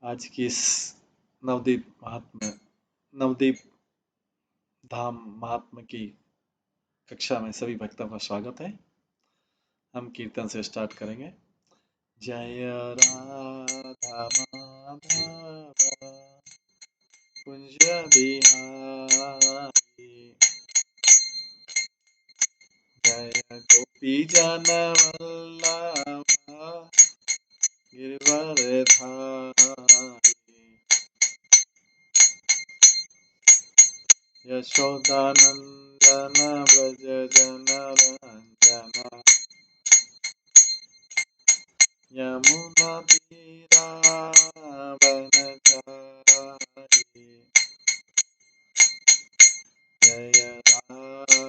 आज की इस नवदीप महात्मा नवदीप धाम महात्मा की कक्षा में सभी भक्तों का स्वागत है। हम कीर्तन से स्टार्ट करेंगे। जय राधा माधव कुंज बिहारी, जय गोपी जन वल्लभ गिरवरधारी, यशोदानंदन व्रज जनरंजन यमुना तीरावनचारी, जय राधा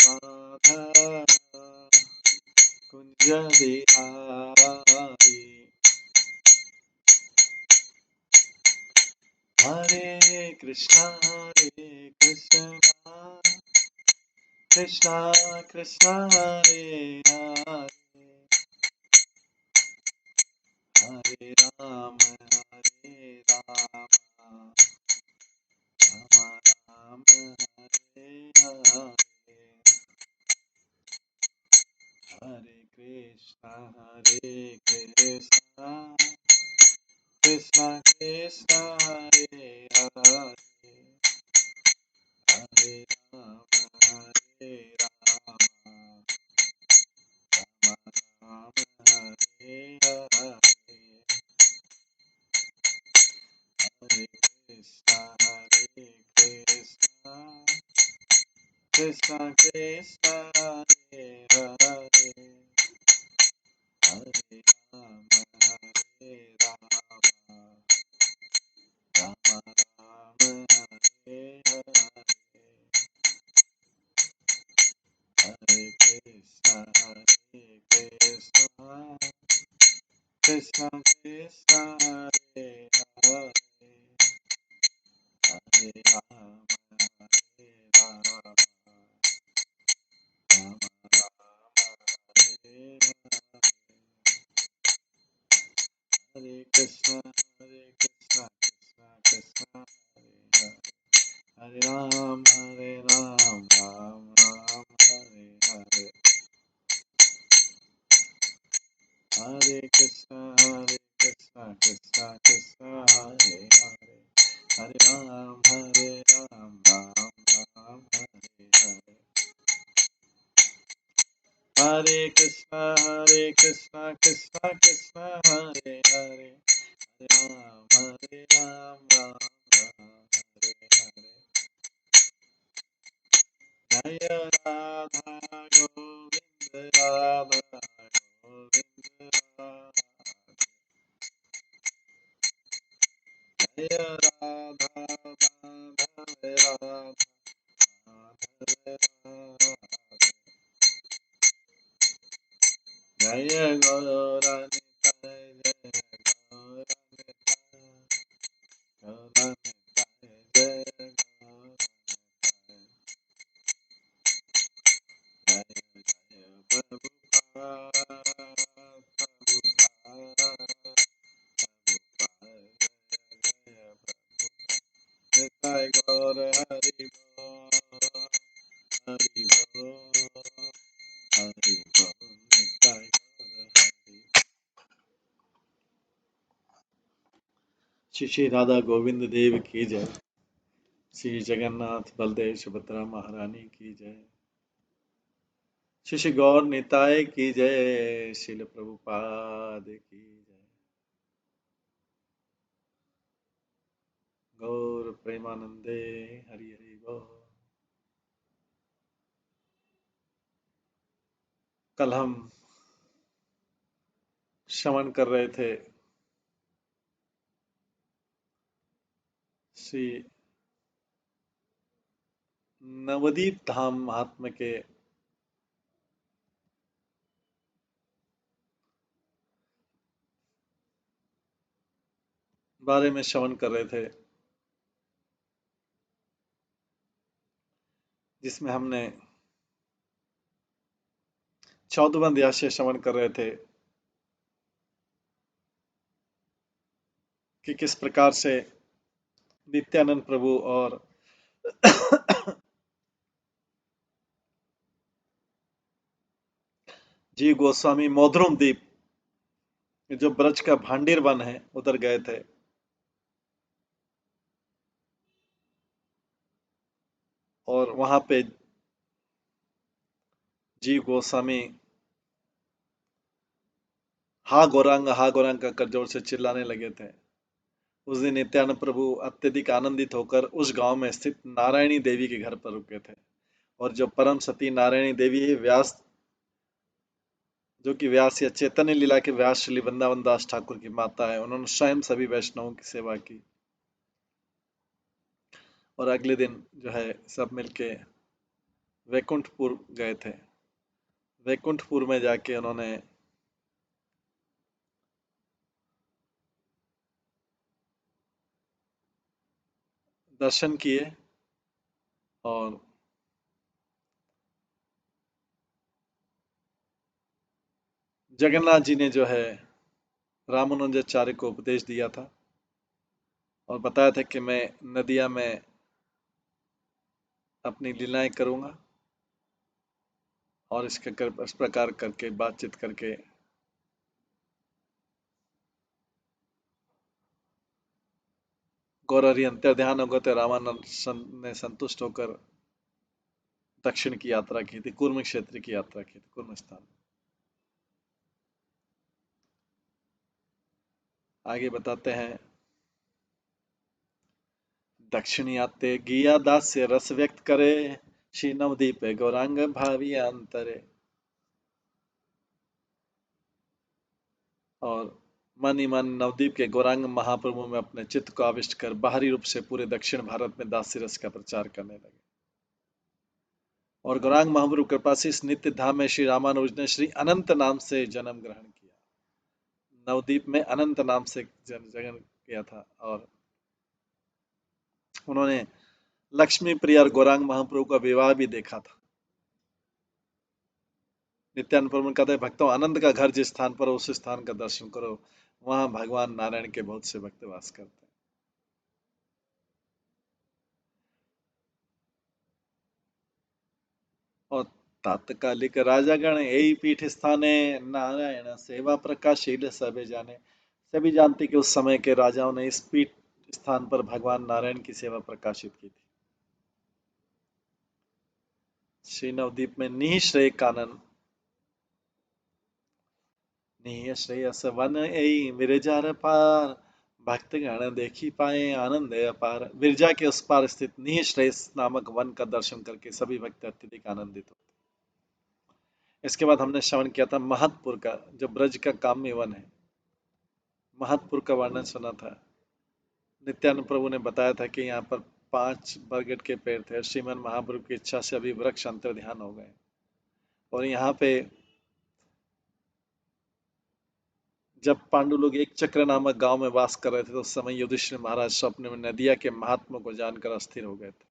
माधव कुंज बिहारी। हरे कृष्णा कृष्णा कृष्णा हरे हरे, हरे राम राम राम हरे हरे, हरे कृष्णा कृष्णा कृष्णा हरे हरे, हरे राम राम हरे हरे, हरे कृष्णा कृष्णा कृष्णा हरे हरे, हरे राम राम हरे हरे, हरे कृष्णा कृष्णा कृष्णा हरे हरे, हरे राम राम राम हरे हरे, हरे कृष्णा कृष्णा कृष्णा हरे हरे, हरे राम राम राम हरे हरे, हरे कृष्णा कृष्णा कृष्णा हरे हरे, हरे राम राम राम हरे हरे, हरे कृष्णा कृष्णा कृष्णा हरे हरे, हरे राम राम हरे हरे, जय राधा गोविंद राधा गोविंद जय राधा माधव राधा माधव, जय गौरानिताय जय गौरानिताय जय गौरानिताय, जय जय प्रभुपाद जय निताय गौर हरि हरि हरि निताय गौर हरि। श्री श्री राधा गोविंद देव की जय, श्री जगन्नाथ बलदेव सुभद्रा महारानी की जय, श्री श्री गौर निताय की जय, श्रील प्रभुपाद की जय, गौर प्रेमानंदे हरि हरि बोल। कल हम श्रवण कर रहे थे श्री नवदीप धाम महात्मा के बारे में श्रवण कर रहे थे, जिसमें हमने 14वां अध्याय से श्रवण कर रहे थे कि किस प्रकार से नित्यानंद प्रभु और जीव गोस्वामी मोद्रुम द्वीप, जो ब्रज का भांडीर वन है, उधर गए थे। और वहां पे जीव गोस्वामी हा गौरांग कहकर जोर से चिल्लाने लगे थे। उस दिन नित्यानंद प्रभु अत्यधिक आनंदित होकर उस गांव में स्थित नारायणी देवी के घर पर रुके थे। और जो परम सती नारायणी देवी है, व्यास, जो कि व्यास या चैतन्य लीला के व्यास श्री वृंदावन दास ठाकुर की माता है, उन्होंने स्वयं सभी वैष्णवों की सेवा की। और अगले दिन जो है सब मिलके वैकुंठपुर गए थे। वैकुंठपुर में जाके उन्होंने दर्शन किए। और जगन्नाथ जी ने जो है रामानुजाचार्य को उपदेश दिया था और बताया था कि मैं नदिया में अपनी लीलाएं करूंगा, और इस प्रकार करके बातचीत करके गौरहरि अंतर्ध्यान हो गए थे। रामानंद ने संतुष्ट होकर दक्षिण की यात्रा की थी, कुर्म क्षेत्र की यात्रा की थी, कुर्म स्थान। आगे बताते हैं। दक्षिण याते गिया दास्य रस व्यक्त करे, श्री नवदीप गौरांग भावी अंतरे। और मन ही मन नवदीप के गौरांग महाप्रभु में अपने चित्त को आविष्ट कर बाहरी रूप से पूरे दक्षिण भारत में दास्य रस का प्रचार करने लगे। और गौरांग महाप्रभु कृपा से इस नित्य धाम में श्री रामानुज ने श्री अनंत नाम से जन्म ग्रहण किया। नवदीप में अनंत नाम से जन्म किया था। और उन्होंने लक्ष्मी प्रिय और गौरांग महाप्रभु का विवाह भी देखा था। नित्यानंद प्रभु कहते हैं, भक्तों, आनंद का घर जिस स्थान पर, उस स्थान का दर्शन करो, वहां भगवान नारायण के बहुत से भक्त वास करते हैं। और तात्कालिक राजागण यही पीठ स्थाने, नारायण सेवा प्रकाशील सभी जाने। सभी जानते कि उस समय के राजाओं ने इस पीठ स्थान पर भगवान नारायण की सेवा प्रकाशित की थी। श्री नवदीप में निःश्रेय कानन, निःश्रेयस वन एई विरजार पार, भक्तगण देखी पाए आनंद अपार। विरजा के उस पार स्थित निःश्रेयस नामक वन का दर्शन करके सभी भक्त अत्यधिक आनंदित होते। इसके बाद हमने श्रवण किया था महतपुर का, जो ब्रज का काम्य वन है। महतपुर का वर्णन सुना था। नित्यानंद प्रभु ने बताया था कि यहाँ पर 5 बरगद के पेड़ थे। श्रीमन महाप्रभु की इच्छा से अभी वृक्ष अंतर ध्यान हो गए। और यहाँ पे जब पांडु लोग एक चक्र नामक गांव में वास कर रहे थे, तो उस समय युधिष्ठिर महाराज स्वप्न में नदिया के महात्मा को जानकर अस्थिर हो गए थे।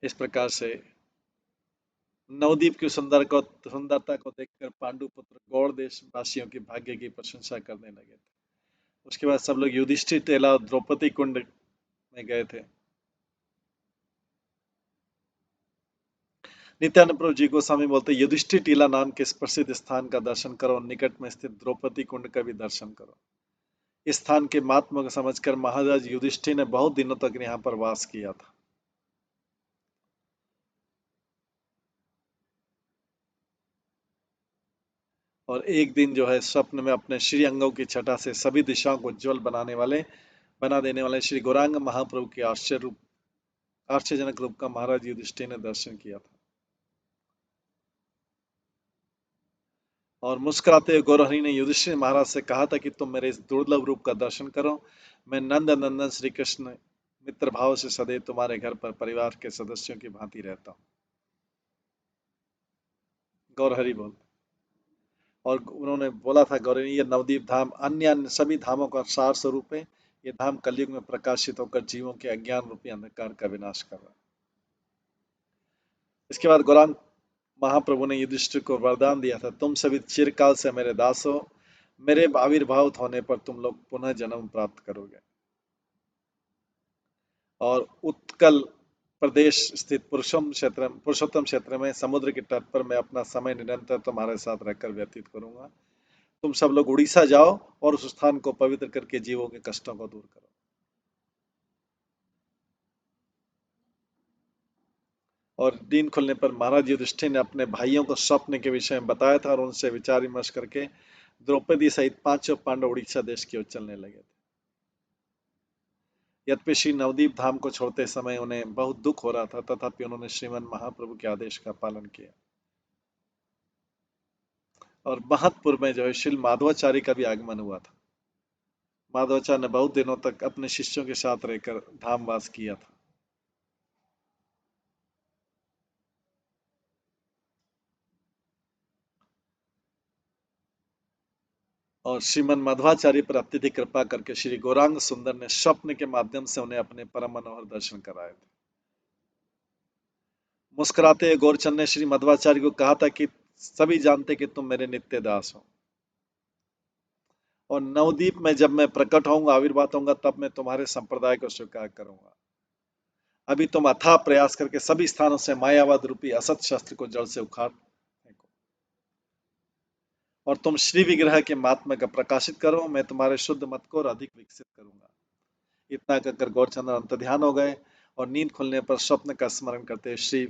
इस प्रकार से नवदीप की सुंदरता को देखकर पांडु पुत्र गौड़ देश वासियों की भाग्य की प्रशंसा करने लगे थे। उसके बाद सब लोग युधिष्ठिर टेला और द्रौपदी कुंड में गए थे। नित्यानंद प्रभु जी गोस्वामी बोलते, युधिष्ठिर टीला नाम के इस प्रसिद्ध स्थान का दर्शन करो और निकट में स्थित द्रौपदी कुंड का भी दर्शन करो। इस स्थान के महात्मा को समझकर महाराज युधिष्ठिर ने बहुत दिनों तक यहाँ पर वास किया था। और एक दिन जो है स्वप्न में अपने श्री अंगों की छटा से सभी दिशाओं को ज्वल बना देने वाले श्री गौरांग महाप्रभु के आश्चर्यजनक रूप का महाराज युधिष्ठिर ने दर्शन किया था। और मुस्कुराते हुए गौरहरि ने युधिष्ठिर महाराज से कहा था कि तुम मेरे इस दुर्लभ रूप का दर्शन करो। मैं नंद नंदन श्री कृष्ण मित्र भाव से सदैव तुम्हारे घर पर परिवार के सदस्यों की भांति रहता हूँ। गौरहरि बोल। और उन्होंने बोला था गौरहरि, ये नवदीप धाम अन्य अन्य सभी धामों का सार स्वरूप है। ये धाम कलयुग में प्रकाशित होकर जीवों के अज्ञान रूपी अंधकार का विनाश कर रहा है। इसके बाद गौरांग महाप्रभु ने युधिष्ठिर को वरदान दिया था, तुम सभी चिरकाल से मेरे दास हो। मेरे आविर्भाव होने पर तुम लोग पुनः जन्म प्राप्त करोगे और उत्कल प्रदेश स्थित पुरुषोत्तम क्षेत्र में समुद्र के तट पर मैं अपना समय निरंतर तुम्हारे साथ रहकर व्यतीत करूंगा। तुम सब लोग उड़ीसा जाओ और उस स्थान को पवित्र करके जीवों के कष्टों को दूर करो। और दिन खुलने पर महाराज युधिष्ठिर ने अपने भाइयों को स्वप्न के विषय में बताया था और उनसे विचार विमर्श करके द्रौपदी सहित पांचों पांडव उड़ीसा देश की ओर चलने लगे थे। यद्यपि श्री नवदीप धाम को छोड़ते समय उन्हें बहुत दुख हो रहा था, तथापि उन्होंने श्रीमन महाप्रभु के आदेश का पालन किया और महतपुर में जो है श्री माधवाचार्य का भी आगमन हुआ था। माधवाचार्य ने बहुत दिनों तक अपने शिष्यों के साथ रहकर धामवास किया था। और श्रीमन मध्वाचार्य पर अत्यधिक कृपा करके श्री गौरांग सुंदर ने स्वप्न के माध्यम से उन्हें अपने परम मनोहर दर्शन कराए थे। मुस्कुराते हुए गौरचंद ने श्री मध्वाचार्य को कहा था कि सभी जानते कि तुम मेरे नित्य दास हो और नवदीप में जब मैं प्रकट होऊंगा, आविर्भाव होऊंगा, तब मैं तुम्हारे संप्रदाय को स्वीकार करूंगा। अभी तुम अथाह प्रयास करके सभी स्थानों से मायावाद रूपी असत शस्त्र को जड़ से उखाड़ फेंको और तुम श्री विग्रह के महात्म्य का प्रकाशित करो। मैं तुम्हारे शुद्ध मत को और अधिक विकसित करूंगा। इतना कहकर गौरचंद्र अंतर्ध्यान हो गए और नींद खुलने पर स्वप्न का स्मरण करते श्री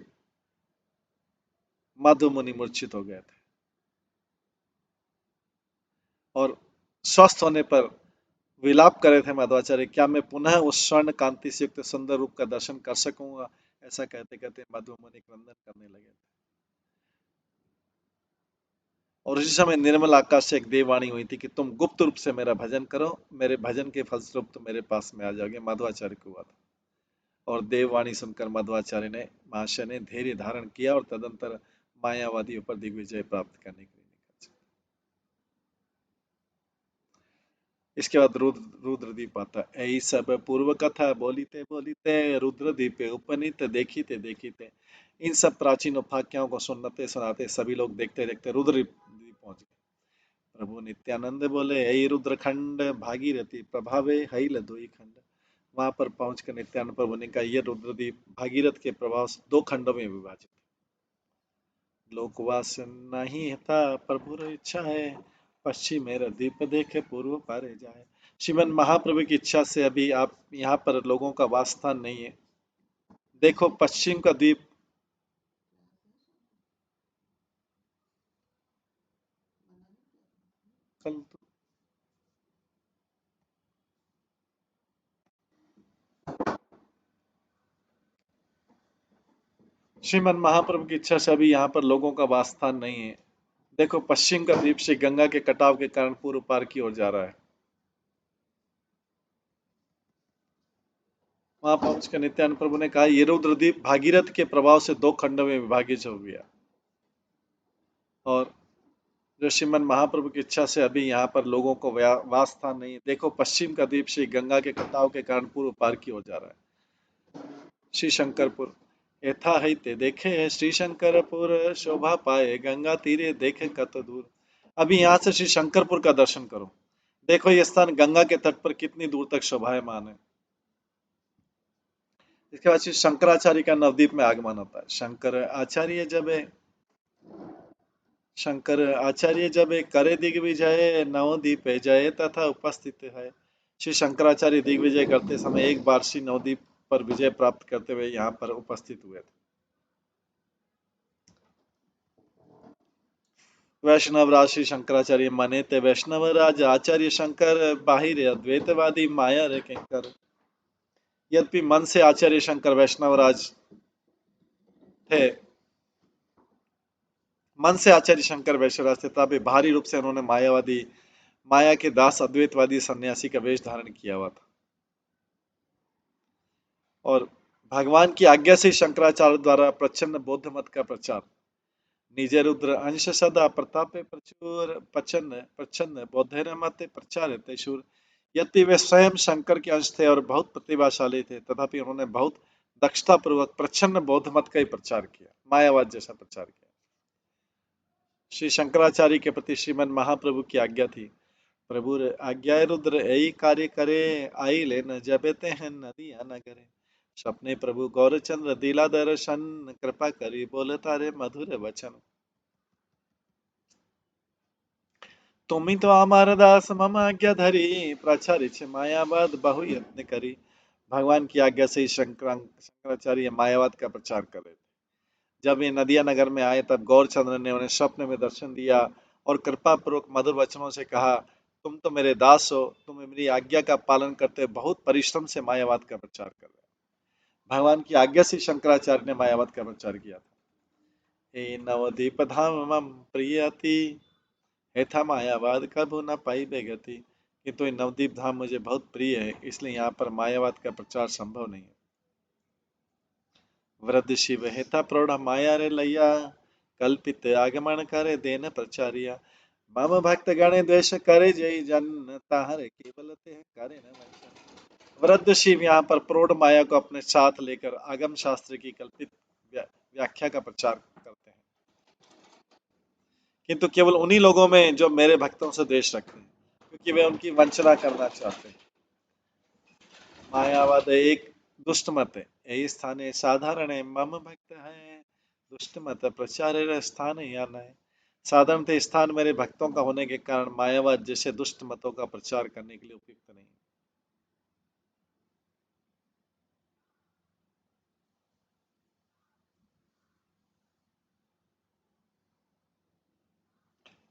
माधव मुनि मूर्छित हो गए थे और स्वस्थ होने पर विलाप कर रहे थे माधवाचार्य, क्या मैं पुनः उस स्वर्ण कांति से युक्त सुंदर रूप का दर्शन कर सकूंगा? ऐसा कहते कहते माधव मुनि क्रंदन करने लगे और उसी समय निर्मल आकाश से एक देववाणी हुई थी कि तुम गुप्त रूप से मेरा भजन करो, मेरे भजन के फलस्वरूप तुम मेरे पास में आ जाओगे। माधवाचार्य को हुआ था और देववाणी सुनकर मध्वाचार्य ने महाशय ने धैर्य धारण किया और तदंतर मायावादियों पर दिग्विजय प्राप्त करने के लिए निकल। इसके बाद रुद्रदीप आता है। यही सब पूर्व कथा बोलीते बोलीते रुद्रदीप उपनीत देखीते देखीते। इन सब प्राचीन उपाख्याओं को सुनते सुनाते सभी लोग देखते देखते रुद्रदीप पहुंच गए। प्रभु नित्यानंद बोले, यही रुद्रखंड भागीरथी प्रभावे हईल दुई खंड। वहां पर पहुंचकर नित्यानंद प्रभु ने कहा, यह रुद्रदीप भागीरथ के प्रभाव से दो खंडों में विभाजित। लोकवास नहीं था प्रभु इच्छा है, पश्चिम मेरा दीप देखे पूर्व पारे जाए। श्रीमन महाप्रभु की इच्छा से अभी आप यहाँ पर लोगों का वासस्थान नहीं है। देखो पश्चिम का द्वीप श्रीमन महाप्रभु की इच्छा से अभी यहाँ पर लोगों का वासस्थान नहीं है। देखो पश्चिम का द्वीप से गंगा के कटाव के कारण पूर्व पार की ओर जा रहा है। वहां पहुंचकर नित्यानंद प्रभु ने कहा, ये रुद्रदीप भागीरथ के प्रभाव से दो खंडों में विभाजित हो गया और जो श्रीमन महाप्रभु की इच्छा से अभी यहाँ पर लोगों को वासस्थान नहीं है। देखो पश्चिम का द्वीप से गंगा के कटाव के कारण पूर्व पार की ओर जा रहा है। श्री शंकरपुर यथा है ते देखे श्री शंकरपुर शोभा पाए गंगा तीरे देखे कत दूर। अभी यहाँ से श्री शंकरपुर का दर्शन करो। देखो ये स्थान गंगा के तट पर कितनी दूर तक शोभायमान है। इसके बाद श्री शंकराचार्य का नवदीप में आगमन होता है। शंकर आचार्य जब करे दिग्विजय नवदीप जय तथा उपस्थित है। श्री शंकराचार्य दिग्विजय करते समय एक बार श्री नवदीप पर विजय प्राप्त करते हुए यहाँ पर उपस्थित हुए थे। वैष्णव राज श्री शंकराचार्य माने थे। वैष्णव राज आचार्य शंकर बाहिर अद्वैतवादी माया रे किंकर। यद्यपि मन से आचार्य शंकर वैष्णव राज थे, मन से आचार्य शंकर वैष्णव राज थे, तभी भारी रूप से उन्होंने माया के दास अद्वैतवादी सन्यासी का वेश धारण किया हुआ था और भगवान की आज्ञा से शंकराचार्य द्वारा प्रच्छन्न बौद्ध मत का प्रचार निज रुद्र अंश सदा प्रतापे प्रचुर प्रच्छन्न प्रच्छन्न बौद्ध मत प्रचार शूर। यद्यपि वे स्वयं शंकर के अंश थे और बहुत प्रतिभाशाली थे, तथापि उन्होंने बहुत दक्षता पूर्वक प्रच्छन्न बौद्ध मत का ही प्रचार किया, मायावाद जैसा प्रचार किया। श्री शंकराचार्य के प्रति श्रीमन महाप्रभु की आज्ञा थी प्रभु आज्ञा रुद्र यही कार्य करे, आई ले न जबते हैं नदिया न करे। सपने प्रभु गौरचंद्र दिला दर्शन, कृपा करी बोल तारे मधुर वचन। तुम ही तो हमारा दास मम आज्ञा धरी, प्रचारित मायावाद बहु यत्न करी। भगवान की आज्ञा से ही शंकराचार्य मायावाद का प्रचार कर रहे थे। जब ये नदिया नगर में आए तब गौरचंद्र ने उन्हें स्वप्न में दर्शन दिया और कृपा पूर्वक मधुर वचनों से कहा, तुम तो मेरे दास हो, तुम मेरी आज्ञा का पालन करते बहुत परिश्रम से मायावाद का प्रचार कर रहे हो। भगवान की आज्ञा से शंकराचार्य ने मायावाद का प्रचार किया था। हे नवदीप धाम मम प्रियति, हे था मायावाद कभू न पाई बेगति। किंतु ये नवदीप धाम मुझे बहुत प्रिय है, इसलिए यहाँ पर मायावाद का प्रचार संभव नहीं है। वृद्ध शिव हेता प्रौढ़ माया रे लैया, कल्पित आगमन करे देन प्रचारिया। मम भक्त गणे द्वेष करे जय जन, ताहरे केवल ते करे न वंचन। वृद्ध शिव यहाँ पर प्रौढ़ माया को अपने साथ लेकर आगम शास्त्र की कल्पित व्याख्या का प्रचार करते हैं, किंतु केवल उन्हीं लोगों में जो मेरे भक्तों से द्वेष रखते हैं, क्योंकि वे उनकी वंचना करना चाहते हैं। मायावाद एक दुष्ट मत है, यही स्थान है साधारण है, मम भक्त है दुष्ट मत प्रचार स्थान है या न। साधारणतः स्थान मेरे भक्तों का होने के कारण मायावाद जैसे दुष्ट मतों का प्रचार करने के लिए उपयुक्त नहीं।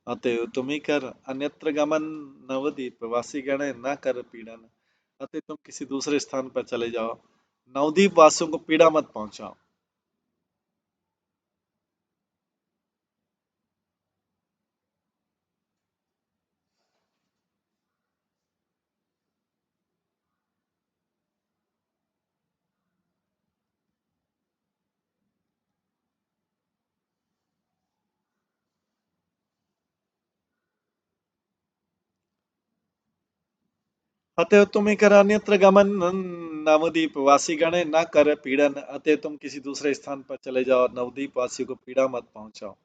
अतएव तुम्ही कर अन्यत्र गमन, नवदीप वासी गण न कर पीड़न। अतः तुम किसी दूसरे स्थान पर चले जाओ, नवदीप वासियों को पीड़ा मत पहुंचाओ। अतएव तुम कर अन्यत्र गमन, नवदीप वासी गण न कर पीड़न। अतएव तुम किसी दूसरे स्थान पर चले जाओ और नवदीप वासियों को पीड़ा मत पहुंचाओ।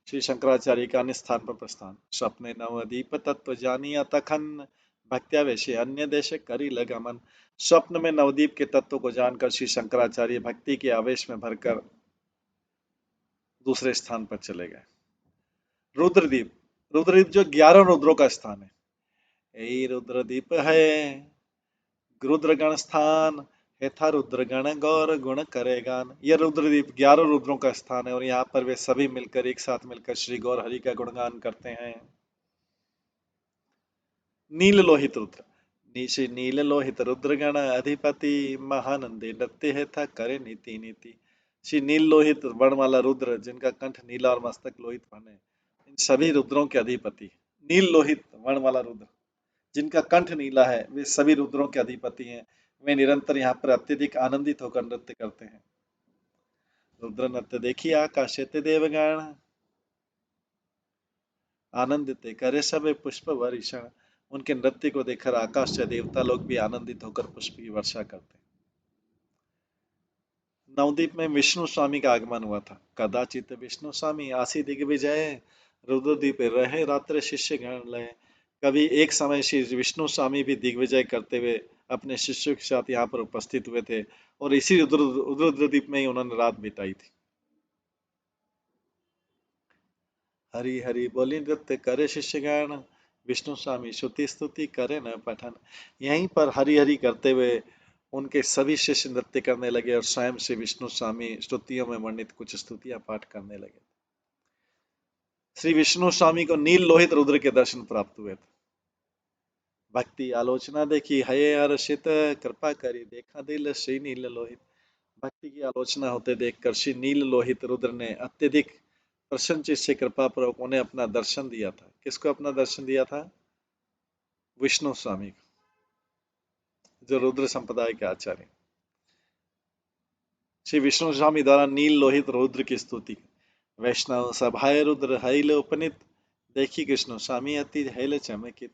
श्री शंकराचार्य का अन्य स्थान पर प्रस्थान। स्वप्ने नवदीप तत्व जानिया तखन, भक्त्या वैसे अन्य देश करी लगमन। स्वप्न में नवदीप के तत्व को जानकर श्री शंकराचार्य भक्ति के आवेश में भरकर दूसरे स्थान पर चले गए। रुद्रदीप, रुद्रदीप जो 11 रुद्रों का स्थान है, यही रुद्रदीप है रुद्रगण स्थान। यथा रुद्रगण गौर गुण करेगान। यह रुद्रदीप 11 रुद्रों का स्थान है और यहाँ पर वे सभी मिलकर एक साथ मिलकर श्री गौर हरि का गुणगान करते हैं। नील लोहित रुद्र, नीचे नील लोहित रुद्रगण अधिपति, महानंदी नृत्य है था करे नीति नीति। श्री नील लोहित वर्ण वाला रुद्र जिनका कंठ नीला और मस्तक लोहित वर्ण है, इन सभी रुद्रों के अधिपति। नील लोहित वर्ण वाला रुद्र जिनका कंठ नीला है, वे सभी रुद्रों के अधिपति हैं। वे निरंतर यहाँ पर अत्यधिक आनंदित होकर नृत्य करते हैं। रुद्र नृत्य देखिए आकाशते देवगण, आनंदित करे सब पुष्प वर्षण। उनके नृत्य को देखकर आकाश से देवता लोग भी आनंदित होकर पुष्प की वर्षा करते हैं। नवदीप में विष्णु स्वामी का आगमन हुआ था। कदाचित विष्णु स्वामी आसी दिग्विजय, रुद्रदीप रहे रात्र शिष्य गण लय। कभी एक समय श्री विष्णु स्वामी भी दिग्विजय करते हुए अपने शिष्यों के साथ यहाँ पर उपस्थित हुए थे और इसी रुद्रदीप में ही उन्होंने रात बिताई थी। हरि हरि बोली नृत्य करे शिष्यगण, विष्णु स्वामी श्रुति स्तुति करे न पठन। यहीं पर हरि हरि करते हुए उनके सभी शिष्य नृत्य करने लगे और स्वयं से विष्णु स्वामी स्तुतियों में वर्णित कुछ स्तुतियां पाठ करने लगे। श्री विष्णु स्वामी को नील लोहित रुद्र के दर्शन प्राप्त हुए थे। भक्ति आलोचना देखी हये हर्षित, कृपा करी देखा दिल श्री नील लोहित। भक्ति की आलोचना होते देखकर श्री नील लोहित रुद्र ने अत्यधिक प्रसन्नचित से कृपा पूर्वक उन्हें अपना दर्शन दिया था। किसको अपना दर्शन दिया था? विष्णु स्वामी को, जो रुद्र संप्रदाय के आचार्य। श्री विष्णु स्वामी द्वारा नील लोहित रुद्र की स्तुति। वैष्णव सभाय रुद्र हैल उपनित, देखी कृष्ण स्वामी अति हैल चमकित।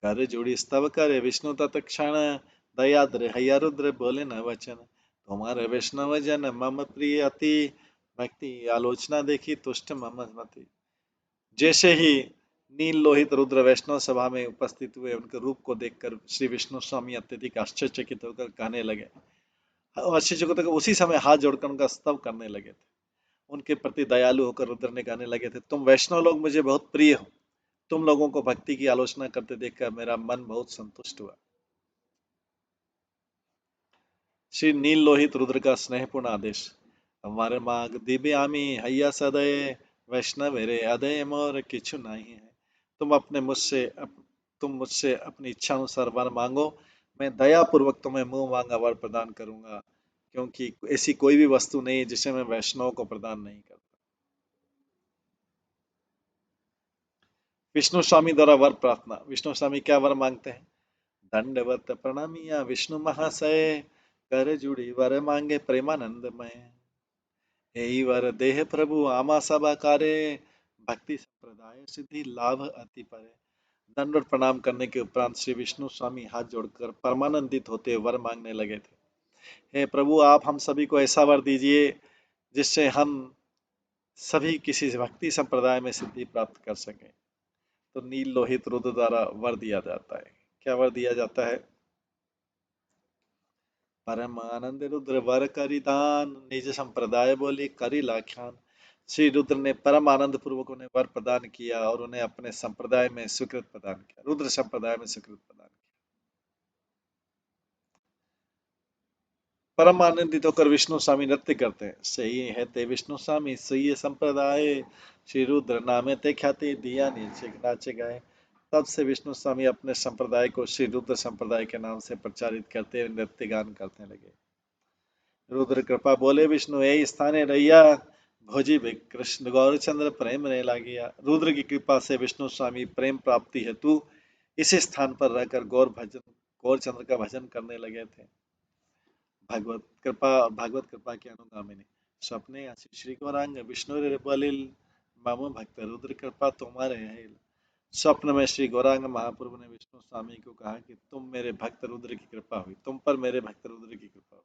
कर जोड़ी स्तव करे विष्णु तत्क्षण, दयाद्र हैया रुद्र बोले न वचन। तुम्हारे वैष्णव जन मम प्रिय अति, भक्ति आलोचना देखी तुष्ट मम मति। जैसे ही नील लोहित रुद्र वैष्णव सभा में उपस्थित हुए उनके रूप को देखकर श्री विष्णु स्वामी अत्यधिक आश्चर्यचकित होकर कहने लगे, आश्चर्यचकित होकर उसी समय हाथ जोड़कर उनका स्तव करने लगे थे। उनके प्रति दयालु होकर रुद्र ने कहने लगे थे, तुम वैष्णव लोग मुझे बहुत प्रिय हो। तुम लोगों को भक्ति की आलोचना करते देखकर मेरा मन बहुत संतुष्ट हुआ। श्री नील लोहित रुद्र का स्नेहपूर्ण आदेश, हमारे माग दिव्य आमी हैया सदय वैष्णव रे अदय मोर किछु नहीं है। तुम मुझसे अपनी इच्छा अनुसार वर मांगो, मैं दया पूर्वक तुम्हें मुंह मांगा वर प्रदान करूंगा, क्योंकि ऐसी कोई भी वस्तु नहीं है जिसे मैं वैष्णव को प्रदान नहीं करता। विष्णु स्वामी द्वारा वर प्रार्थना। विष्णु स्वामी क्या वर मांगते हैं? दंडवत प्रणामिया विष्णु महाशय, कर जुड़ी वर मांगे प्रेमानंद में। यही वर देह प्रभु आमा सब आकारे, भक्ति संप्रदाय सिद्धि लाभ अति परे। दंड प्रणाम करने के उपरांत श्री विष्णु स्वामी हाथ जोड़कर परमानंदित होते वर मांगने लगे थे। हे प्रभु, आप हम सभी को ऐसा वर दीजिए जिससे हम सभी किसी भक्ति संप्रदाय में सिद्धि प्राप्त कर सकें। तो नील लोहित रुद्र द्वारा वर दिया जाता है। क्या वर दिया जाता है? परम आनंद रुद्र वर करी दान, निज संप्रदाय बोली करी लाख्यान। श्री रुद्र ने परम आनंद पूर्वक उन्हें वर प्रदान किया और उन्हें अपने संप्रदाय में स्वीकृत प्रदान किया, रुद्र संप्रदाय में स्वीकृत प्रदान किया। परम आनंदित होकर विष्णु स्वामी नृत्य करते हैं। सही है ते विष्णु स्वामी सही संप्रदाय, श्री रुद्र नामे ते ख्याति दिया नीचे नाचे गाए। तब से विष्णु स्वामी अपने संप्रदाय को श्री रुद्र संप्रदाय के नाम से प्रचारित करते हुए नृत्य गान करने लगे। रुद्र कृपा बोले विष्णु यही स्थाने रैया, भोजी भी कृष्ण गौरचंद्र प्रेम ने लागिया। रुद्र की कृपा से विष्णु स्वामी प्रेम प्राप्ति हेतु इसी स्थान पर रहकर गौरचंद्र का भजन करने लगे थे। भागवत कृपा के अनुगामिनी स्वप्ने आसी श्री गौरांग विष्णु बलिल, मम भक्त रुद्र कृपा तुम्हारे है। स्वप्न में श्री गौरांग महाप्रभु ने विष्णु स्वामी को कहा कि तुम मेरे भक्त रुद्र की कृपा हुई, तुम पर मेरे भक्त रुद्र की कृपा हुई।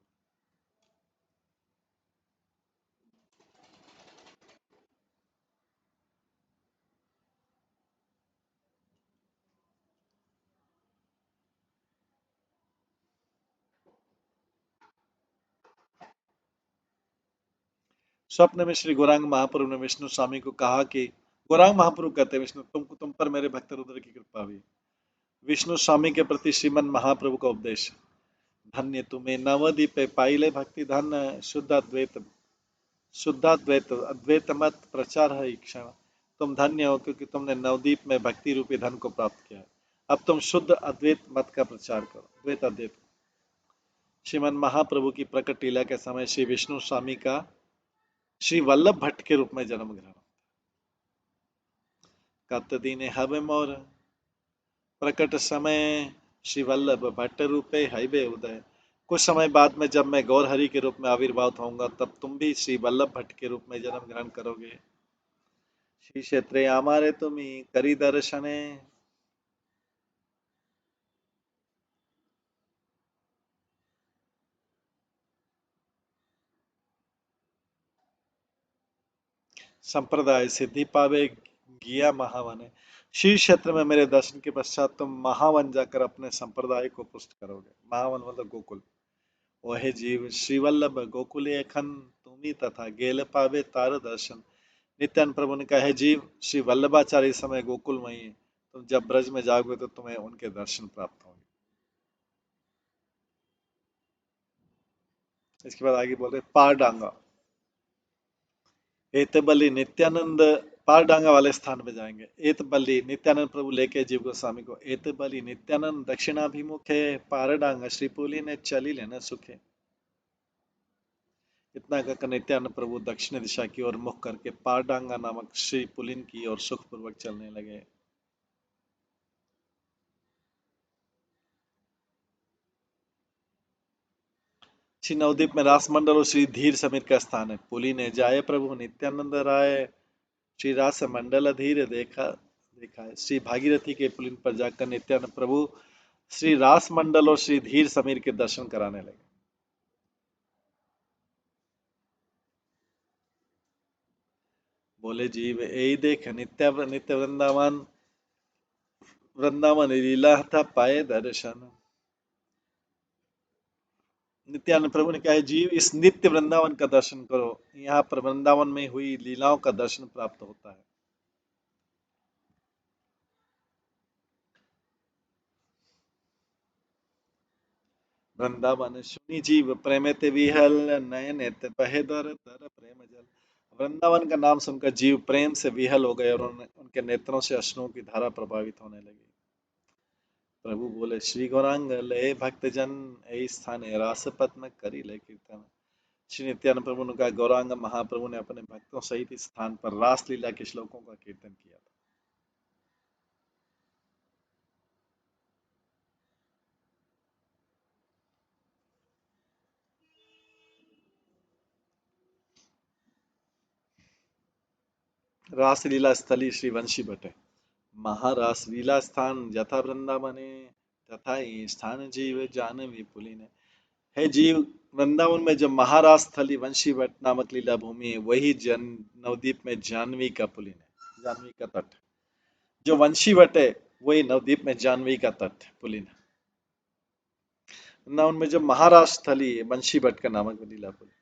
स्वप्न में श्री गौरांग महाप्रभु ने विष्णु स्वामी को कहा कि गौरांग महाप्रभु कहते विष्णु तुम पर मेरे भक्त रुद्र की कृपा हुई। विष्णु स्वामी के प्रति श्रीमन महाप्रभु का उपदेश, धन्य तुम्हें नवदीप पाइले भक्ति धन, शुद्धाद्वैत अद्वैत मत प्रचार है क्षण। तुम धन्य हो क्योंकि तुमने नवदीप में भक्ति रूपी धन को प्राप्त किया। अब तुम शुद्ध अद्वैत मत का प्रचार करो, द्वैत अद्वैत। श्रीमन महाप्रभु की प्रकट लीला के समय श्री विष्णु स्वामी का श्री वल्लभ भट्ट के रूप में जन्म ग्रहण। कत दिन हब मोर प्रकट समय, श्री वल्लभ भट्ट रूपे हईबे उदय। कुछ समय बाद में जब मैं गौर हरि के रूप में आविर्भाव होऊंगा तब तुम भी श्री वल्लभ भट्ट के रूप में जन्म ग्रहण करोगे। श्री क्षेत्रे हमारे तुम्ही करी दर्शने। संप्रदाय सिद्धि पावे गिया महावने। शीर्ष क्षेत्र में मेरे दर्शन के पश्चात तुम महावन जाकर अपने संप्रदाय को पुष्ट करोगे। महावन मतलब गोकुल। वह जीव श्रीवल्लभ गोकुले अखन, तुम्ही तथा गेल पावे तार दर्शन। नित्यानंद प्रभु ने कहा, है जीव श्री वल्लभाचार्य इस समय गोकुल में ही है। तुम जब ब्रज में जाओगे तो तुम्हें उनके दर्शन प्राप्त होंगे। इसके बाद आगे बोल रहे पार डांगा। एतबली नित्यानंद पारडांगा वाले स्थान पे जाएंगे। एतबली नित्यानंद प्रभु लेके जीव गोस्वामी को, एतबली नित्यानंद दक्षिणाभिमुखे पारडांगा श्रीपुली ने चली लेना सुखे। इतना कहकर नित्यानंद प्रभु दक्षिण दिशा की ओर मुख करके पारडांगा नामक श्री पुलिन की ओर सुखपूर्वक चलने लगे। श्री नवद्वीप में रासमंडल और श्री धीर समीर का स्थान है। पुलिन ने जाए प्रभु नित्यानंद राय, श्री रास मंडल धीर देखा है। श्री भागीरथी के पुलिन पर जाकर नित्यानंद प्रभु श्री रास मंडल और श्री धीर समीर के दर्शन कराने लगे। बोले जीव यही देख नित्य नित्य वृंदावन, वृंदावन लीला था पाए दर्शन। नित्यानंद प्रभु ने कहा है, जीव इस नित्य वृंदावन का दर्शन करो, यहाँ पर वृंदावन में हुई लीलाओं का दर्शन प्राप्त होता है। वृंदावन सुनी जीव प्रेम ते विहल, नयन ते बहे दर दर प्रेम जल। वृंदावन का नाम सुनकर जीव प्रेम से विहल हो गए और उनके नेत्रों से अश्रुओं की धारा प्रभावित होने लगी। प्रभु बोले, श्री गौरांग ले भक्त जन, ऐ स्थान रास पद्म करी ले कीर्तन। श्री नित्यानंद प्रभु ने कहा, गौरांग महाप्रभु ने अपने भक्तों सहित इस स्थान पर रास लीला के श्लोकों का कीर्तन किया था। रास लीला स्थली श्री वंशी भट्ट है। महारास लीला स्थान यथा वृंदावने, तथा ही स्थान जीव जानवी पुलिन। है जीव, वृंदावन में जो महारास स्थली वंशी भट्ट नामक लीला भूमि है, वही नवद्वीप में जानवी का पुलिन है, जानवी का तट। जो वंशी भट्ट है वही नवद्वीप में जानवी का तट पुलिन है। वृंदावन में जो महारास स्थली है वंशी भट्ट का नामक लीला पुलिन।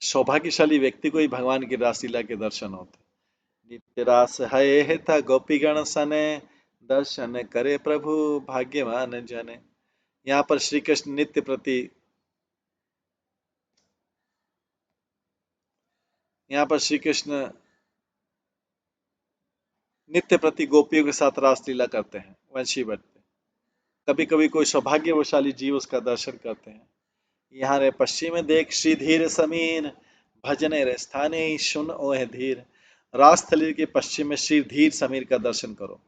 सौभाग्यशाली व्यक्ति को ही भगवान की रासलीला के दर्शन होते। नित्य रास है था गोपीगण सने, दर्शन करे प्रभु भाग्यवान जने। यहाँ पर श्री कृष्ण यहाँ पर श्री कृष्ण नित्य प्रति गोपियों के साथ रासलीला करते हैं वंशी भट्ट पे। कभी कभी कोई सौभाग्यवशाली जीव उसका दर्शन करते हैं। यहाँ रे पश्चिम देख श्री धीर समीर, भजने रे स्थाने सुन ओह धीर। रासथली के पश्चिम में श्री धीर समीर का दर्शन करो।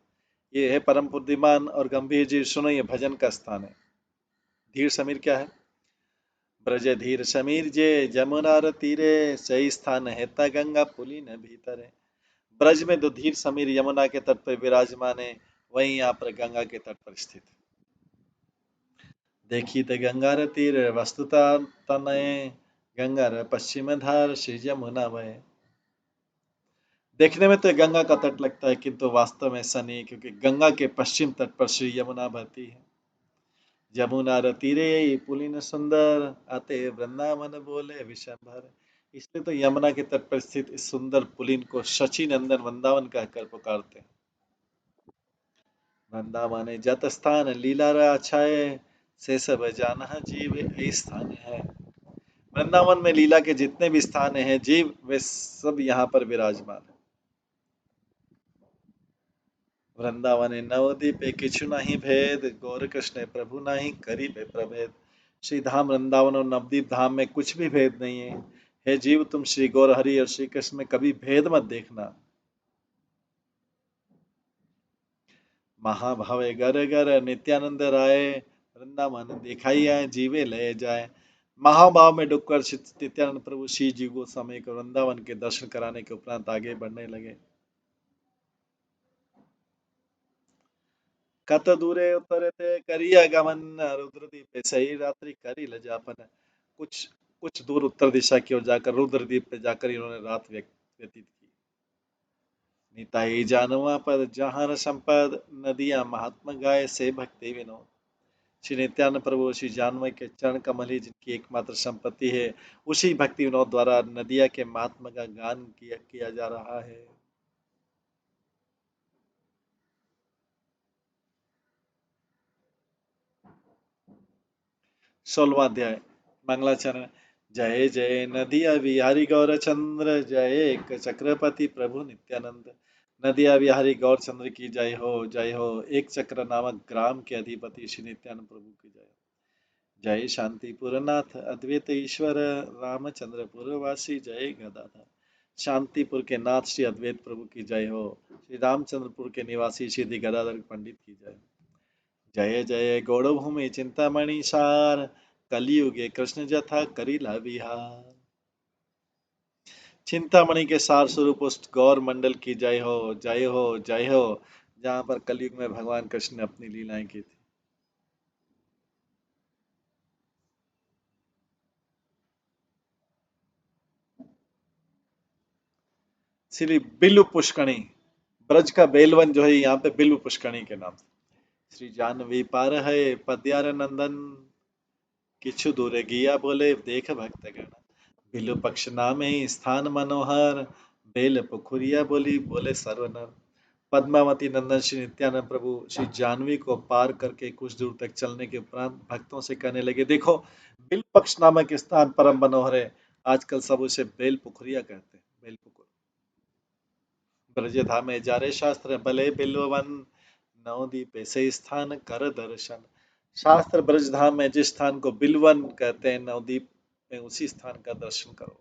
ये है परम बुद्धिमान और गंभीर जीव, सुनो ये भजन का स्थान है। धीर समीर क्या है? ब्रज धीर समीर जे जमुनार तीरे, सही स्थान है ता गंगा पुलिन भीतर। ब्रज में दो धीर समीर यमुना के तट पर विराजमान है, वहीं यहाँ पर गंगा के तट पर स्थित। देखी ते गंगार तीर वस्तुता तनय, गंगार पश्चिम धार श्री यमुना वय। देखने में तो गंगा का तट लगता है, किंतु वास्तव में ऐसा नहीं, क्योंकि गंगा के पश्चिम तट पर श्री यमुना बहती है। यमुना तीरे पुलिन सुंदर, आते वृंदावन बोले विशंभर। इसलिए तो यमुना के तट पर स्थित इस सुंदर पुलिन को शची नंदन वृंदावन कहकर पुकारते हैं। वृंदावन जत स्थान लीला छाए, से सब जाना जीव ए स्थान है। वृंदावन में लीला के जितने भी स्थान हैं जीव, वे सब यहाँ पर विराजमान है। वृंदावन नवदीप किछु नहीं भेद, गौर कृष्ण प्रभु नहीं करीबे प्रभेद। श्री धाम वृंदावन और नवदीप धाम में कुछ भी भेद नहीं है। हे जीव, तुम श्री गौर हरि और श्री कृष्ण में कभी भेद मत देखना। महाभवे गर गर नित्यानंद राय, वृंदावन दिखाई आए जीवे ले जाए। महाभाव में डूबकर नित्यानंद प्रभु श्री जी को समय को वृंदावन के दर्शन कराने के उपरांत आगे बढ़ने लगे। कत दूरे उतरे थे करिया गमन, रुद्रदीप सही रात्रि करी लजापन। कुछ कुछ दूर उत्तर दिशा की ओर जाकर रुद्रदीप पे जाकर इन्होंने रात व्यतीत की। निताई जानवा पद जहान संपद, नदिया महात्मा गाय से भक्ति विनोद। श्री नित्यानंद प्रभु श्री जानवी के चरण कमल ही जिनकी एकमात्र संपत्ति है, उसी भक्ति विनोद द्वारा नदिया के महात्मा का गान किया जा रहा है। 16वां अध्याय मंगलाचरण। जय जय नदिया बिहारी गौर चंद्र, जय एक चक्रपति प्रभु नित्यानंद। नदिया बिहारी गौर चंद्र की जय हो, जय हो। एक चक्र नामक ग्राम के अधिपति श्री नित्यानंद प्रभु की जय। जय शांतिपुर नाथ अद्वैत ईश्वर, रामचंद्रपुर वासी जय गदाधर। शांतिपुर के नाथ श्री अद्वैत प्रभु की जय हो। श्री रामचंद्रपुर के निवासी श्री गदाधर पंडित की जय। जय जय गौड़भूमि चिंतामणि सार, कलियुगे कृष्ण जथा करीला विहार। चिंतामणि के सार स्वरूप उस गौर मंडल की जय हो, जय हो, जय हो, जहाँ पर कलयुग में भगवान कृष्ण ने अपनी लीलाएं की थी। श्री बिल्लु पुष्कणी ब्रज का बेलवन जो है यहाँ पे बिल्व पुष्करणी के नाम से। श्री जानवी पार है पद्यार नंदन, किछु दूर गिया बोले देख भक्त गण, बिल्व पक्ष नामे स्थान मनोहर, बेल पुखुरिया बोली बोले सर्वनर। पद्मावती नंदन श्री नित्यानंद प्रभु श्री जानवी को पार करके कुछ दूर तक चलने के उपरांत भक्तों से कहने लगे, देखो बिल पक्ष नामक स्थान परम मनोहर है। आजकल सब उसे बेल पुखुरिया कहते हैं, बेल पुकुर। ब्रज धामे जारे शास्त्र भले बिल्वन, नवदीप से स्थान कर दर्शन। शास्त्र ब्रज धाम में जिस स्थान को बिल्वन कहते हैं, नवदीप में उसी स्थान का दर्शन करो।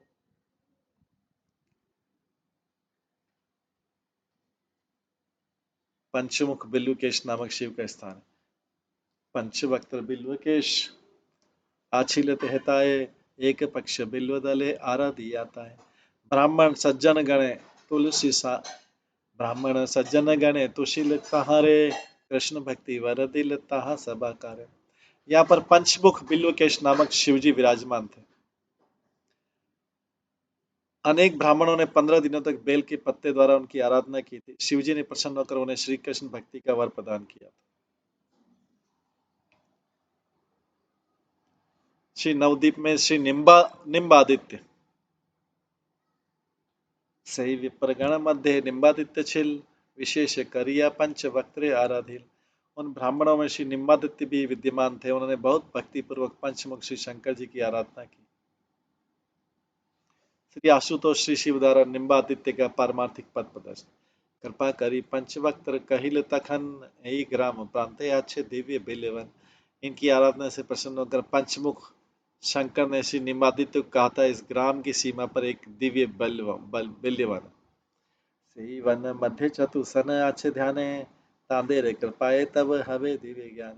पंचमुख बिल्वकेश नामक शिव का स्थान है। पंचवक्त्र बिल्वकेश आछिलत हेताए, एक पक्ष बिल्व दले आराधी आता है। ब्राह्मण सज्जन गणे तुलसी सा, ब्राह्मण सज्जन गणे तुशिल तहारे, कृष्ण भक्ति वर दिल तहा सभाकार। यहाँ पर पंचमुख बिल्वकेश नामक शिवजी विराजमान थे। अनेक ब्राह्मणों ने 15 दिनों तक बेल के पत्ते द्वारा उनकी आराधना की थी। शिवजी ने प्रसन्न होकर उन्हें श्री कृष्ण भक्ति का वर प्रदान किया। श्री नवदीप में श्री निम्बादित्य सही विप्रगण मध्य निम्बादित्य छिल, विशेष करिया पंच वक्त्रे आराधिल। उन ब्राह्मणों में श्री निम्बादित्य भी विद्यमान थे। उन्होंने बहुत भक्ति पूर्वक पंचमुख श्री शंकर जी की आराधना की। श्री आशुतोष श्री शिव द्वारा निम्बादित्य का पारमार्थिक पद प्रदर्शन। कृपा करी पंचवक्त्र कहिल तखन, यही ग्राम प्रांत अच्छे दिव्य बिल्वन। इनकी आराधना से प्रसन्न होकर पंचमुख शंकर ने श्री निम्बादित्य को कहा था, इस ग्राम की सीमा पर एक दिव्य बिल्वन। सही वन मध्य चतुसन अच्छे ध्याने, तांदेर कृपाए तब हवे दिव्य ज्ञान।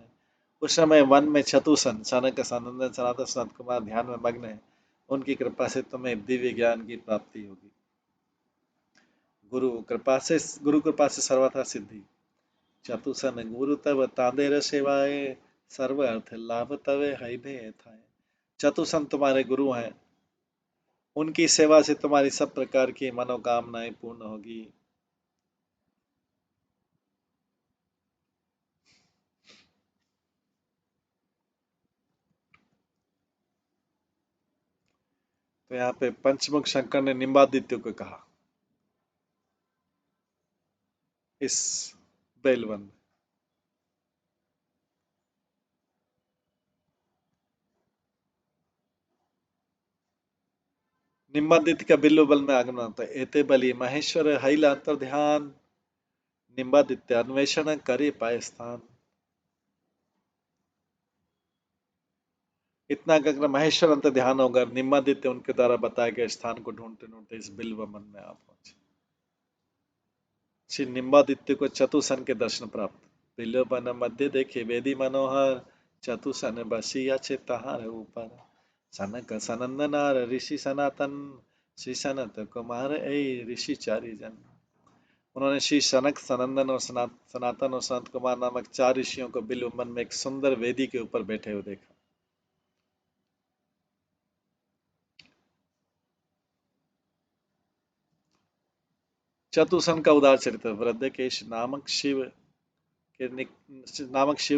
उस समय वन में चतुसन सनक सनंदन सनातन सनत कुमार ध्यान में मग्न है। उनकी कृपा से तुम्हें दिव्य ज्ञान की प्राप्ति होगी। गुरु कृपा से सर्वथा सिद्धि। चतुसन गुरु तब तांदेर सेवाए, सर्व अर्थ लाभ तवे हई भे थाए। चतुसन तुम्हारे गुरु हैं, उनकी सेवा से तुम्हारी सब प्रकार की मनोकामनाएं पूर्ण होगी। तो यहाँ पे पंचमुख शंकर ने निम्बादित्य को कहा इस बेलवन। निम्बादित्य का बिल्व बल में आगमन होता है। एते बलि महेश्वर हईल अंतर ध्यान, निम्बादित्य अन्वेषण करे पाए स्थान। इतना अगर महेश्वर अंतर ध्यान होगा, निम्बादित्य उनके द्वारा बताए गए स्थान को ढूंढते ढूंढते इस बिल्व वन में आप पहुंचे। श्री निम्बादित्य को चतुसन के दर्शन प्राप्त। बिल्व वन मध्य देखे वेदी मनोहर, चतुसन बसिया छे तहार ऊपर। सनक सनंदनार ऋषि सनातन, श्री सनत कुमार ए ऋषि चारि जन। उन्होंने श्री सनक सनंदन और सनातन और सनत कुमार नामक 4 ऋषियों को बिल्व वन में एक सुंदर वेदी के ऊपर बैठे हुए देखा। चतुसन का उदार चरित्र। वृद्धकेश नामक शिव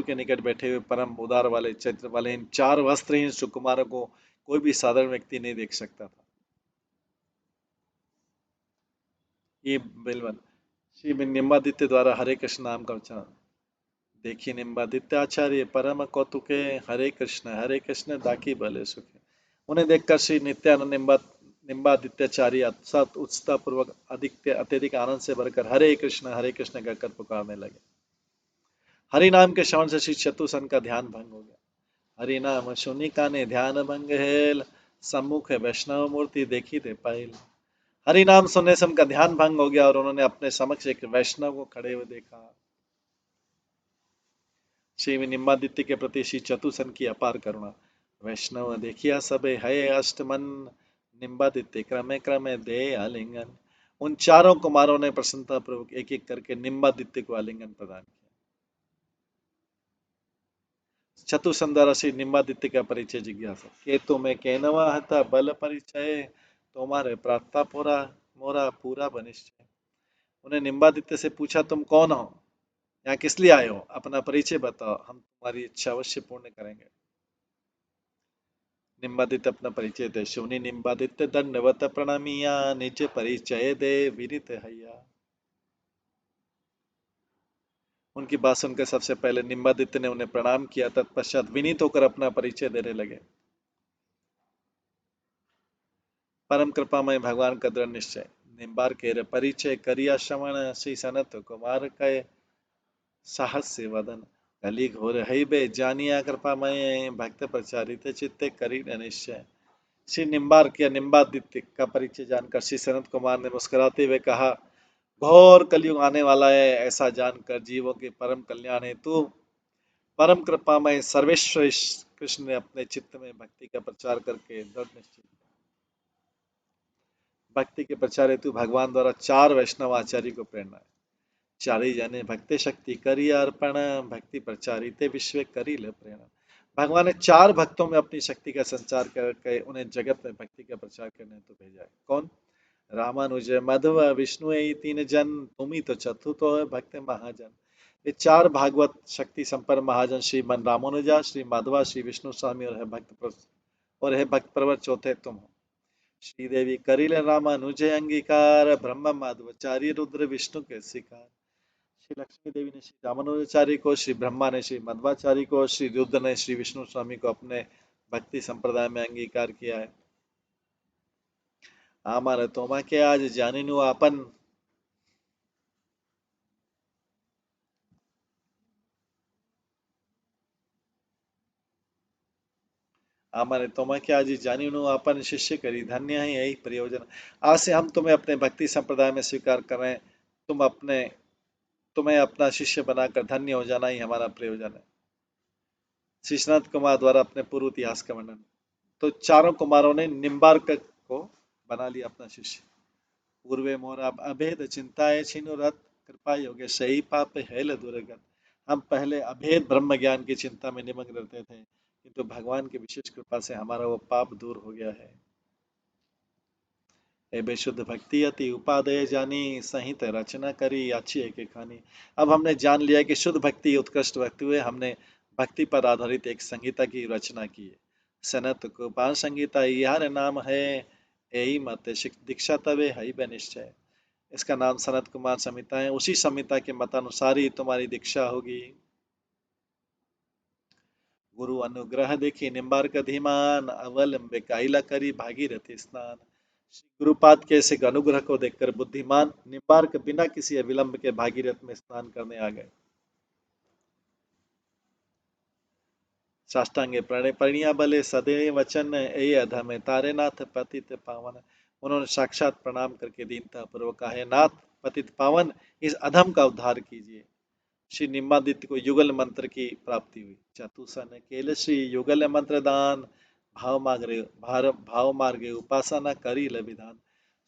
के निकट बैठे हुए परम उदार वाले चरित्र वाले इन 4 वस्त्रहीन सुकुमारों को कोई भी साधारण व्यक्ति नहीं देख सकता था। ये बिल्वन श्री निम्बादित्य द्वारा हरे कृष्ण नाम का उच्चारण। देखिए निम्बादित्य आचार्य परम कौतुके, हरे कृष्ण दाकी भले सुखे। उन्हें देखकर श्री नित्यानंद निम्बादित्याचार्य उत्साह पूर्वक अत्यधिक आनंद से भरकर हरे कृष्ण कहकर पुकारने लगे। हरि नाम के श्रवण से श्री चतुसन का ध्यान भंग हो गया। हरि नाम सुनी काने ध्यान भंग हेल, सम्मुख वैष्णव मूर्ति देखी दे पाइल। हरि नाम सुनने से उनका ध्यान भंग हो गया और उन्होंने अपने समक्ष एक वैष्णव को खड़े हुए देखा। श्री निम्बादित्य के प्रति श्री चतुसन की अपार करुणा। वैष्णव देखिया सबे हये अष्टमन, निम्बादित्य क्रमे क्रमे दे आलिंगन। उन 4 कुमारों ने प्रसन्नता पूर्वक एक एक करके निम्बादित्य को आलिंगन प्रदान किया। चतुसन द्वारा श्री निम्बादित्य का परिचय जिज्ञासा। के तुम्हें केनवा हता बल परिचय, तुम्हारे प्राप्ता पूरा मोरा पूरा बनिश्चय। उन्हें निम्बादित्य से पूछा, तुम कौन हो, यहाँ किस लिए आए हो, अपना परिचय बताओ, हम तुम्हारी इच्छा अवश्य पूर्ण करेंगे। निम्बादित्य अपना परिचय दे। शूनि निम्बादित्य दंडवत प्रणमिया, निज परिचय दे विदित हैया। उनकी बात सुनकर सबसे पहले निम्बादित्य ने उन्हें प्रणाम किया, तत्पश्चात विनीत होकर अपना परिचय देने लगे। परम कृपामय भगवान का दृढ़ निश्चय। निम्बार के परिचय करिया श्रवण, श्री सनत कुमार के साहस से वदन। कली घोर है बे जानिया कृपामय, भक्त प्रचारित चित्ते करी निश्चय। श्री निम्बार के निम्बादित्य का परिचय जानकर श्री सनत कुमार ने मुस्कुराते हुए कहा, घोर कलयुग आने वाला है, ऐसा जानकर जीवों के परम कल्याण हेतु परम कृपामय सर्वेश्वर कृष्ण ने अपने चित्त में भक्ति का प्रचार करके दृढ़ निश्चय। भक्ति के प्रचार हेतु भगवान द्वारा 4 वैष्णव आचार्य को प्रेरणा है। चारी जने भक्ति शक्ति करी अर्पण, भक्ति प्रचारिते विश्व करी ले प्रेरणा। भगवान ने 4 भक्तों में अपनी शक्ति का संचार करके उन्हें जगत में भक्ति का प्रचार करने तो भेजा है। कौन? रामानुज, मध्व, विष्णु, ये 3 जन, तुम ही तो चतुर्थ हो भक्त महाजन। ये 4 भागवत शक्ति संपन्न महाजन श्री मन रामानुजा, श्री माधवा, श्री विष्णु स्वामी और है भक्त प्रवर चौथे तुम हो। श्रीदेवी करिल रामानुजय अंगीकार, ब्रह्म माधवाचार्य रुद्र विष्णु के शिकार। श्री लक्ष्मी देवी ने श्री रामानुजाचार्य को, श्री ब्रह्मा ने श्री मध्वाचार्य को, श्री रुद्र ने श्री विष्णु स्वामी को अपने भक्ति संप्रदाय में अंगीकार किया है। आमार तोमा के आज जानिनु आपन, हमारे तुम्हें क्या जी जानी नु अपन शिष्य करी धन्य है यही प्रयोजन। आज से हम तुम्हें अपने भक्ति संप्रदाय में स्वीकार कर रहे हैं। तुम्हें अपना शिष्य बनाकर धन्य हो जाना ही हमारा प्रयोजन है। श्री सनत कुमार द्वारा अपने पूर्व इतिहास का वर्णन। तो चारों कुमारों ने निम्बार्क को बना लिया अपना शिष्य। पूर्वे मोरा अभेद चिंताए छिनु रत, कृपा योगे सही पाप हेल दुर्गत। हम पहले अभेद ब्रह्म ज्ञान की चिंता में निमग्न रहते थे, किंतु भगवान की विशेष कृपा से हमारा वो पाप दूर हो गया है। ए बेशुद्ध भक्ति अति उपादेय जानी, संहित रचना करी अच्छी एक खानी। अब हमने जान लिया कि शुद्ध भक्ति उत्कृष्ट भक्ति हुए, हमने भक्ति पर आधारित एक संहिता की रचना की है। सनत कुमार संहिता यह नाम है, यही मत दीक्षा तबे हई निश्चय। इसका नाम सनत कुमार संहिता है। उसी संहिता के मतानुसार ही तुम्हारी दीक्षा होगी। गुरु अनुग्रह देखी निम्बार्क धीमान, अवलंबे काइला करी भागीरथी स्नान। गुरुपाद के ऐसे अनुग्रह को देखकर बुद्धिमान निम्बार्क बिना किसी अविलंब के भागीरथ में स्नान करने आ गए। साष्टांगे प्रणिया बले सदे वचन, ए अधम तारे नाथ पतित पावन। उन्होंने साक्षात प्रणाम करके दीनता पूर्वक कहा, नाथ पतित पावन, इस अधम का उद्धार कीजिए। श्री निम्बादित्य को युगल मंत्र की प्राप्ति हुई। चतुसन केल श्री युगल मंत्र दान, भाव मार्गे उपासना करी विधान।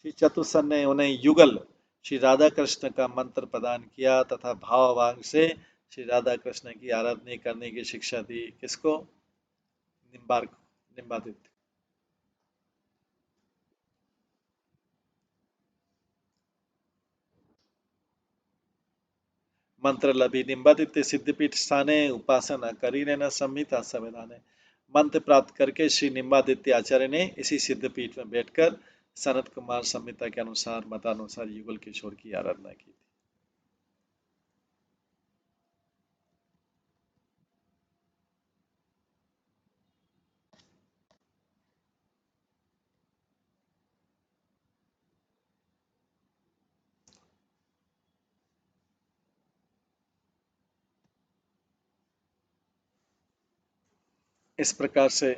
श्री चतुसन ने उन्हें युगल श्री राधा कृष्ण का मंत्र प्रदान किया तथा भाववांग से श्री राधा कृष्ण की आराधना करने की शिक्षा दी। किसको? निम्बादित्य। मंत्र लभी निम्बादित्य सिद्धपीठ स्थाने, उपासना करी न संहिता संविधाने। मंत्र प्राप्त करके श्री निम्बादित्य आचार्य ने इसी सिद्धपीठ में बैठकर सनत कुमार संहिता के अनुसार मतानुसार युगल किशोर की आराधना की थी। इस प्रकार से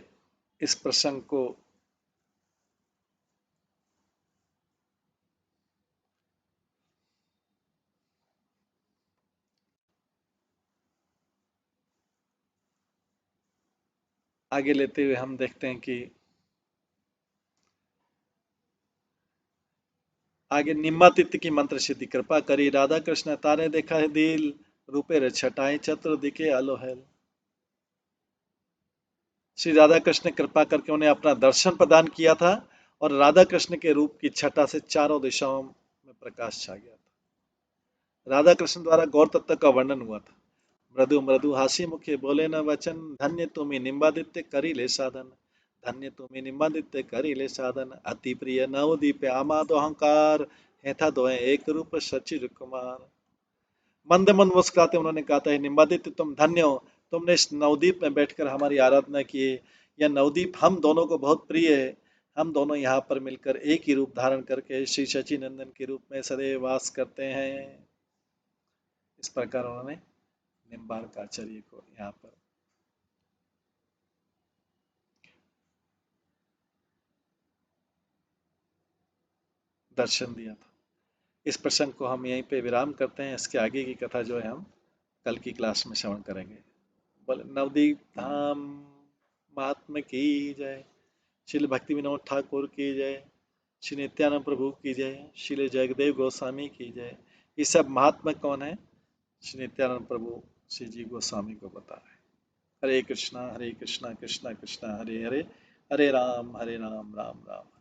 इस प्रसंग को आगे लेते हुए हम देखते हैं कि आगे निम्बादित्य की मंत्र सिद्धि कृपा करी राधा कृष्ण तारे देखा है दिल, रूपे रे छटाए चतुर दिखे अलोहेल। श्री राधा कृष्ण ने कृपा करके उन्हें अपना दर्शन प्रदान किया था और राधा कृष्ण के रूप की छटा से चारों दिशाओं में प्रकाश छा गया था। राधा कृष्ण द्वारा गौर तत्व का वर्णन हुआ था। मृदु मृदु हास्य मुखे बोले न वचन, धन्य तुम्हें निम्बादित्य करी ले साधन। धन्य तुम्हें निम्बादित्य करी ले साधन, अति प्रिय नवदीप आमादो अहंकार, हेथा दोए एक रूप सचिर कुमार। मंद मंद मुस्कुराते उन्होंने कहा था, निम्बादित्य तुम धन्य हो, तुमने इस नवदीप में बैठकर हमारी आराधना की। यह नवदीप हम दोनों को बहुत प्रिय है। हम दोनों यहाँ पर मिलकर एक ही रूप धारण करके श्री शचि नंदन के रूप में सदैव वास करते हैं। इस प्रकार उन्होंने निम्बार्काचार्य को यहाँ पर दर्शन दिया था। इस प्रसंग को हम यहीं पे विराम करते हैं। इसके आगे की कथा जो है हम कल की क्लास में श्रवण करेंगे। बोले नवदीप धाम महात्मा की जय, श्री भक्ति विनोद ठाकुर की जय, श्री नित्यानंद प्रभु की जय, श्री जगदेव गोस्वामी की जय। ये सब महात्मा कौन है? श्री नित्यानंद प्रभु श्री जी गोस्वामी को बता रहे हैं। हरे कृष्णा कृष्णा कृष्णा हरे हरे, हरे राम राम राम।